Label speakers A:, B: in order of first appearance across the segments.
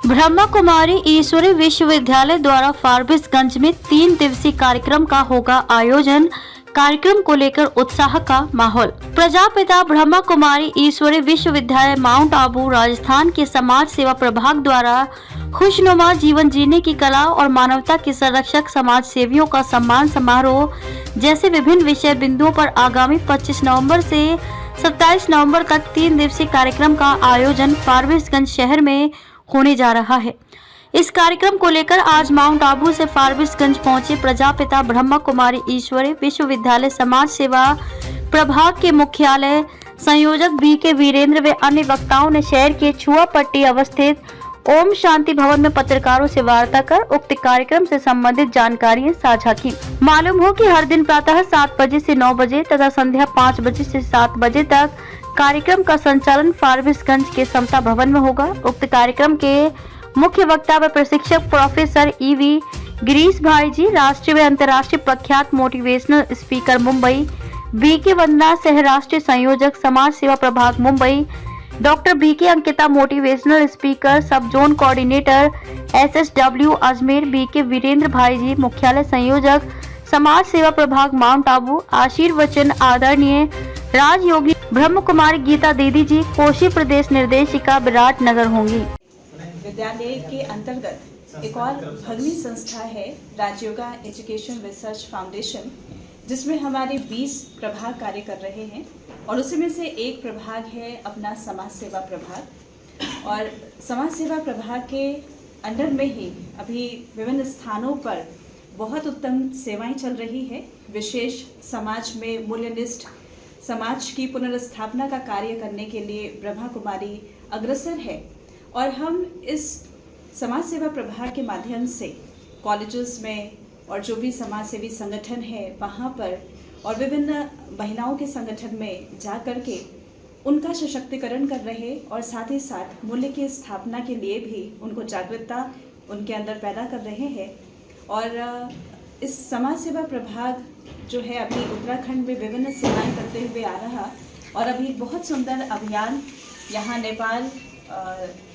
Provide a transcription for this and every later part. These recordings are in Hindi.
A: ब्रह्मा कुमारी ईश्वरी विश्वविद्यालय द्वारा फारबिसगंज में 3 दिवसीय कार्यक्रम का होगा आयोजन। कार्यक्रम को लेकर उत्साह का माहौल। प्रजापिता ब्रह्मा कुमारी ईश्वरी विश्वविद्यालय माउंट आबू राजस्थान के समाज सेवा प्रभाग द्वारा खुशनुमा जीवन जीने की कला और मानवता के संरक्षक समाज सेवियों का सम्मान समारोह जैसे विभिन्न विषय बिंदुओं पर आगामी 25 नवंबर से 27 नवंबर तक 3 दिवसीय कार्यक्रम का आयोजन फारबिसगंज शहर में होने जा रहा है। इस कार्यक्रम को लेकर आज माउंट आबू से फारबिसगंज पहुंचे प्रजापिता ब्रह्मा कुमारी ईश्वरी विश्वविद्यालय समाज सेवा प्रभाग के मुख्यालय संयोजक बीके वीरेंद्र व अन्य वक्ताओं ने शहर के छुआपट्टी अवस्थित ओम शांति भवन में पत्रकारों से वार्ता कर उक्त कार्यक्रम से संबंधित जानकारियां साझा की। मालूम हो कि हर दिन प्रातः 7 बजे से 9 बजे तथा संध्या 5 बजे से 7 बजे तक कार्यक्रम का संचालन फारबिसगंज के समता भवन में होगा। उक्त कार्यक्रम के मुख्य वक्ता व प्रशिक्षक प्रोफेसर ईवी गिरीश भाई जी, राष्ट्रीय व अंतर्राष्ट्रीय प्रख्यात motivational speaker Mumbai, BK Vandana सह राष्ट्रीय संयोजक समाज सेवा प्रभाग Mumbai, doctor BK Ankita motivational speaker sub zone coordinator SSW Ajmer, BK Virendra भाई जी मुख्यालय संयोजक समाज सेवा प्रभाग माउंट आबू, आशीर्वचन आदरणीय राजयोगी ब्रह्म कुमारी गीता दीदी जी, कोशी प्रदेश निर्देशिका विराटनगर होंगी।
B: विद्यालय के अंतर्गत एक और भगनी संस्था है राजयोगा एजुकेशन रिसर्च फाउंडेशन, जिसमें हमारे 20 प्रभाग कार्य कर रहे हैं और उसी में से एक प्रभाग है अपना समाज सेवा प्रभाग। और समाज सेवा प्रभाग के अंडर में ही अभी विभिन्न स्थानों पर बहुत उत्तम सेवाएं चल रही है। विशेष समाज में मूल्यनिष्ठ समाज की पुनर्स्थापना का कार्य करने के लिए ब्रह्मा कुमारी अग्रसर है और हम इस समाज सेवा प्रभाग के माध्यम से कॉलेजेस में और जो भी समाज सेवी संगठन है वहाँ पर और विभिन्न महिलाओं के संगठन में जा कर के उनका सशक्तिकरण कर रहे और साथ ही साथ मूल्य की स्थापना के लिए भी उनको जागरूकता उनके अंदर पैदा कर रहे हैं। और इस समाज सेवा प्रभाग जो है अभी उत्तराखंड में विभिन्न सेवाएं करते हुए आ रहा और अभी बहुत सुंदर अभियान यहाँ नेपाल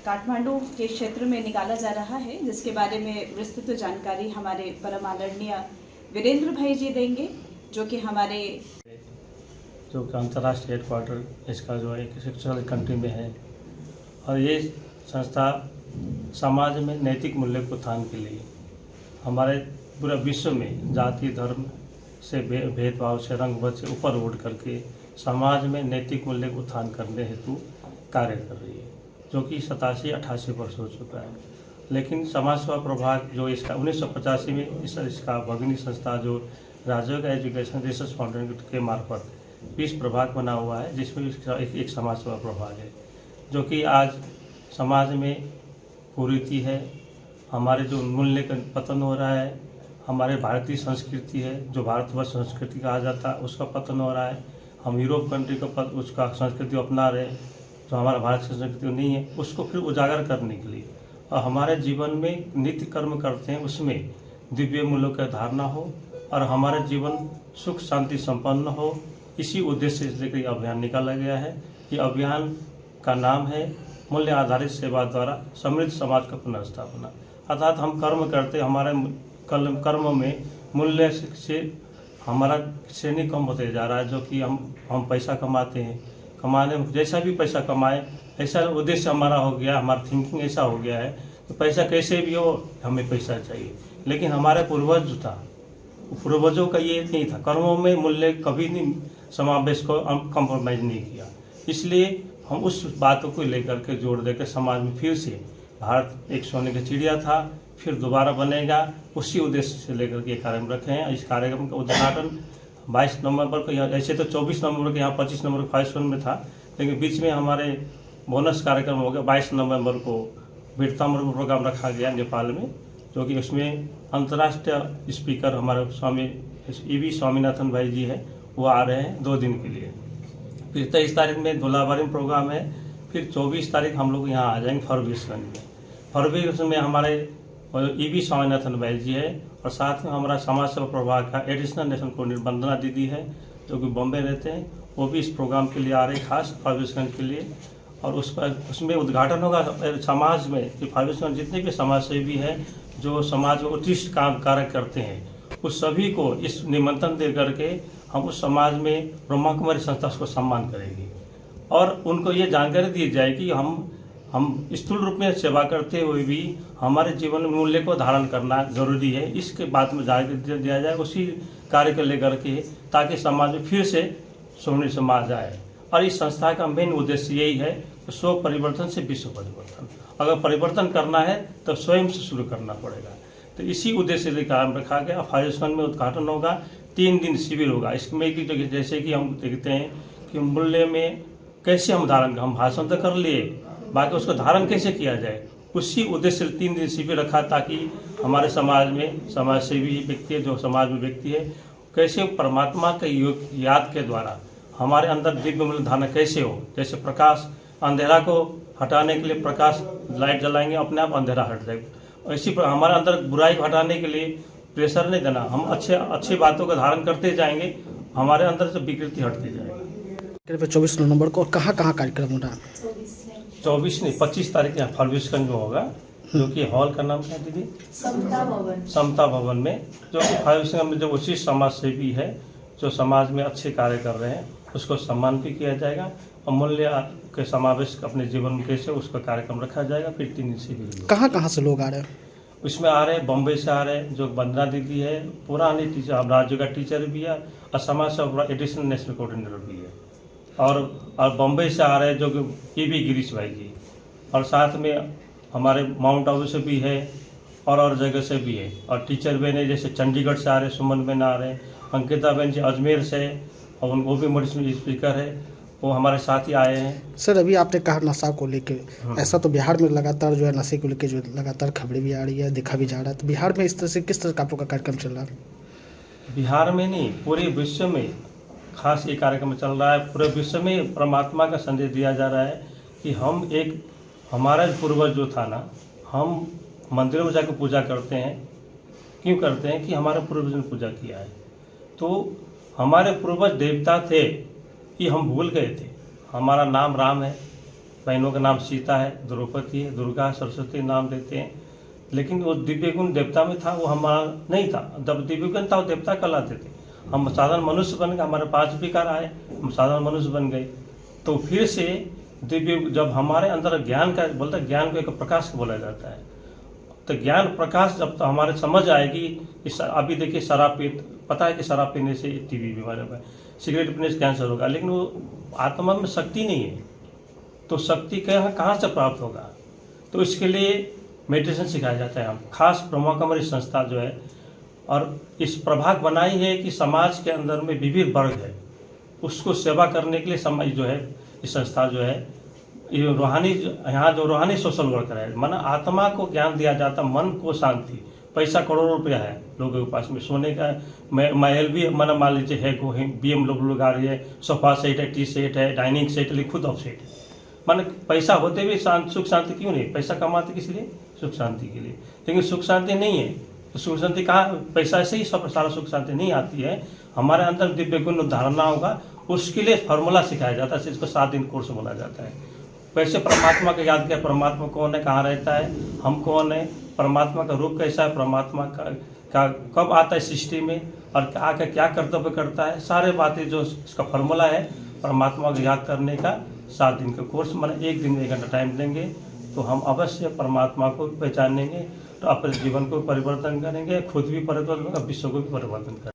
B: काठमांडू के क्षेत्र में निकाला जा रहा है, जिसके बारे में विस्तृत जानकारी हमारे परम आदरणीय वीरेंद्र भाई जी देंगे, जो कि हमारे
C: जो कि अंतर्राष्ट्रीय हेडक्वार्टर इसका जो एक शिक्षण कंट्री में है। और ये संस्था समाज में नैतिक मूल्य को उत्थान के लिए हमारे पूरे विश्व में जाति धर्म से भेदभाव से रंगभेद से ऊपर उठ करके समाज में नैतिक मूल्य को उत्थान करने हेतु कार्य कर रही है, जो कि 87-88 वर्ष हो चुका है। लेकिन समाज सेवा प्रभाग जो इसका 1985 में इसका भगिनी संस्था जो राजयोगा एजुकेशन रिसर्च फाउंडेशन के मार्फत 20 प्रभाग बना हुआ है, जिसमें इसका एक समाज सेवा प्रभाग है, जो कि आज समाज में कुरीति है, हमारे जो मूल्य का पतन हो रहा है, हमारे भारतीय संस्कृति है जो भारतवर्ष संस्कृति कहा जाता है उसका पतन हो रहा है। हम यूरोप कंट्री का उसका संस्कृति अपना रहे जो हमारा भारत की संस्कृति नहीं है, उसको फिर उजागर करने के लिए और हमारे जीवन में नित्य कर्म करते हैं उसमें दिव्य मूल्यों की धारणा हो और हमारा जीवन सुख शांति संपन्न हो। इसी उद्देश्य से लेकर अभियान निकाला गया है। ये अभियान का नाम है मूल्य आधारित सेवा द्वारा समृद्ध समाज का पुनर्स्थापना। अर्थात हम कर्म करते, हमारे कर्म में मूल्य से हमारा श्रेणी कम होते जा रहा है, जो कि हम पैसा कमाते हैं, कमाने में जैसा भी पैसा कमाए ऐसा उद्देश्य हमारा हो गया, हमारा थिंकिंग ऐसा हो गया है तो पैसा कैसे भी हो हमें पैसा चाहिए। लेकिन हमारे पूर्वज जो था, पूर्वजों का ये नहीं था, कर्मों में मूल्य कभी नहीं समावेश को कंप्रोमाइज नहीं किया। इसलिए हम उस बातों को लेकर के जोड़ देकर समाज में फिर से भारत एक सोने की चिड़िया था, फिर दोबारा बनेगा, उसी उद्देश्य से लेकर के कार्यक्रम रखे हैं। इस कार्यक्रम का उद्घाटन 22 नवंबर को, ऐसे तो 24 नवंबर को यहाँ 25 नवंबर को फाइसवन में था, लेकिन बीच में हमारे बोनस कार्यक्रम हो गया। 22 नवंबर को वीरताम्र प्रोग्राम रखा गया नेपाल में, जो कि उसमें अंतर्राष्ट्रीय स्पीकर हमारे स्वामी ईवी स्वामीनाथन भाई जी है, वो आ रहे हैं 2 दिन के लिए। फिर 23 तारीख में धुलाबारी में प्रोग्राम है, फिर 24 तारीख हम लोग यहाँ आ जाएंगे फारबिसगंज में। फारबिसगंज में हमारे ईवी स्वामीनाथन भाई जी है और साथ में हमारा समाज सेवा प्रभाग का एडिशनल नेशनल कोऑर्डिनेटर वंदना दीदी है, जो कि बॉम्बे रहते हैं, वो भी इस प्रोग्राम के लिए आ रहे खास फारबिसगंज के लिए। और उस पर उसमें उद्घाटन होगा समाज में कि फाउंडेशन जितने भी समाज सेवी हैं जो समाज में उत्कृष्ट काम कार्य करते हैं उस सभी को इस निमंत्रण दे करके हम उस समाज में ब्रह्मा कुमारी संस्था को सम्मान करेंगे और उनको ये जानकारी दी जाएगी हम स्थूल रूप में सेवा करते हुए भी हमारे जीवन में मूल्य को धारण करना जरूरी है। इसके बाद में जानकारी दिया जाए उसी कार्य को लेकर के ताकि समाज में फिर से सोने समाज आए। और इस संस्था का मेन उद्देश्य यही है कि स्व परिवर्तन से विश्व परिवर्तन। अगर परिवर्तन करना है तो स्वयं से शुरू करना पड़ेगा। तो इसी उद्देश्य से काम रखा गया। फाउंडेशन में उद्घाटन होगा, 3 दिन शिविर होगा। इसमें कि जैसे कि हम देखते हैं कि मूल्य में कैसे हम धारण, हम भाषण तो कर लिए, बाकी उसको धारण कैसे किया जाए, उसी उद्देश्य से 3 दिन शिविर रखा ताकि हमारे समाज में समाज सेवी व्यक्ति है जो समाज में व्यक्ति है कैसे परमात्मा के याद के द्वारा हमारे अंदर दिव्य मूल्य धारणा कैसे हो। जैसे प्रकाश, अंधेरा को हटाने के लिए प्रकाश लाइट जलाएंगे, अपने आप अंधेरा हट जाएगा। इसी पर हमारे अंदर बुराई को हटाने के लिए प्रेशर नहीं देना, हम अच्छी बातों का धारण करते जाएंगे, हमारे अंदर से विकृति हटती जाएगी।
D: 24 नवंबर को और कहाँ कार्यक्रम हो रहा है?
C: 25 तारीख यहाँ फारबिसगंज में होगा, जो कि हॉल का नाम क्या है दीदी? समता भवन में, जो कि फारबिसगंज में जो उसी समाज सेवी है जो समाज में अच्छे कार्य कर रहे हैं उसको सम्मान भी किया जाएगा और मूल्य के समावेश अपने जीवन में कैसे उसका कार्यक्रम रखा जाएगा। फिर 3 दिन से भी
D: कहाँ से लोग आ रहे हैं?
C: उसमें आ रहे हैं, बम्बई से आ रहे हैं, जो वंदना दीदी है, पुरानी टीचर, राज्य का टीचर भी है और समाज से एडिशनल नेशनल कोऑर्डिनेटर भी है, और बम्बई से आ रहे हैं जो कि ये भी गिरीश भाई जी, और साथ में हमारे माउंट आबू से भी है और जगह से भी है। और टीचर बहन है जैसे चंडीगढ़ से आ रहे हैं, सुमन बहन आ रहे हैं, अंकिता बहन जी अजमेर से, और वो भी मोटिवेशनल स्पीकर है, वो हमारे साथ ही आए हैं।
D: सर अभी आपने कहा नशा को लेके, ऐसा तो बिहार में लगातार जो है नशे को लेके जो लगातार खबरें भी आ रही है, देखा भी जा रहा है, तो बिहार में इस तरह से किस तरह का आप लोग का कार्यक्रम चल रहा है?
C: बिहार में नहीं, पूरे विश्व में खास ये कार्यक्रम चल रहा है। पूरे विश्व में परमात्मा का संदेश दिया जा रहा है कि हम एक, हमारा पूर्वज जो था ना, हम मंदिरों में जाकर पूजा करते हैं। क्यों करते हैं? कि हमारे पूर्वज ने पूजा किया है। तो हमारे पूर्वज देवता थे कि हम भूल गए थे। हमारा नाम राम है, बहनों का नाम सीता है, द्रौपदी है, दुर्गा, सरस्वती नाम देते हैं, लेकिन वो दिव्य गुण देवता में था, वो हमारा नहीं था। जब दिव्य गुण था वो देवता कहलाते थे। हम साधारण मनुष्य बन गए, हमारे पास विकार आए, हम साधारण मनुष्य बन गए। तो फिर से दिव्य, जब हमारे अंदर ज्ञान का बोलता है, ज्ञान को एक प्रकाश को बोला जाता है, तो ज्ञान प्रकाश जब तो हमारे समझ आएगी। अभी देखिए शराब पता है कि शराब पीने से टीबी बीमारी होगा, सिगरेट पीने से कैंसर होगा, लेकिन वो आत्मा में शक्ति नहीं है। तो शक्ति कहाँ से प्राप्त होगा? तो इसके लिए मेडिटेशन सिखाया जाता है। हम खास ब्रह्मा कुमारी संस्था जो है, और इस प्रभाग बनाई है कि समाज के अंदर में विविध वर्ग है, उसको सेवा करने के लिए समाज जो है, इस संस्था जो है, ये रूहानी, यहाँ जो रूहानी सोशल वर्कर है, माना आत्मा को ज्ञान दिया जाता, मन को शांति। पैसा करोड़ों रुपया है लोगों के पास में, सोने का महल भी माना मान लीजिए है, BM लोग आ रही है, सोफा सेट है, टी सेट है, डाइनिंग सेट है, खुद ऑफ सेट है। माना पैसा होते भी सुख शांति क्यों नहीं? पैसा कमाते किस लिए? सुख शांति के लिए। लेकिन सुख शांति नहीं है, तो सुख शांति कहाँ? पैसा से ही सब सारा सुख शांति नहीं आती है। हमारे अंदर दिव्य गुण धारणा होगा, उसके लिए फार्मूला सिखाया जाता है, इसको 7 दिन कोर्स बोला जाता है। वैसे परमात्मा को याद किया, परमात्मा कौन है, कहाँ रहता है, हम कौन है, परमात्मा का रूप कैसा है, परमात्मा का कब आता है सृष्टि में, और आकर क्या कर्तव्य करता है, सारे बातें जो इसका फार्मूला है परमात्मा को याद करने का 7 दिन का कोर्स, मतलब 1 दिन में 1 घंटा टाइम देंगे तो हम अवश्य परमात्मा को पहचानेंगे, तो अपने जीवन को परिवर्तन करेंगे, खुद भी परिवर्तन होगा, विश्व को भी परिवर्तन करेंगे।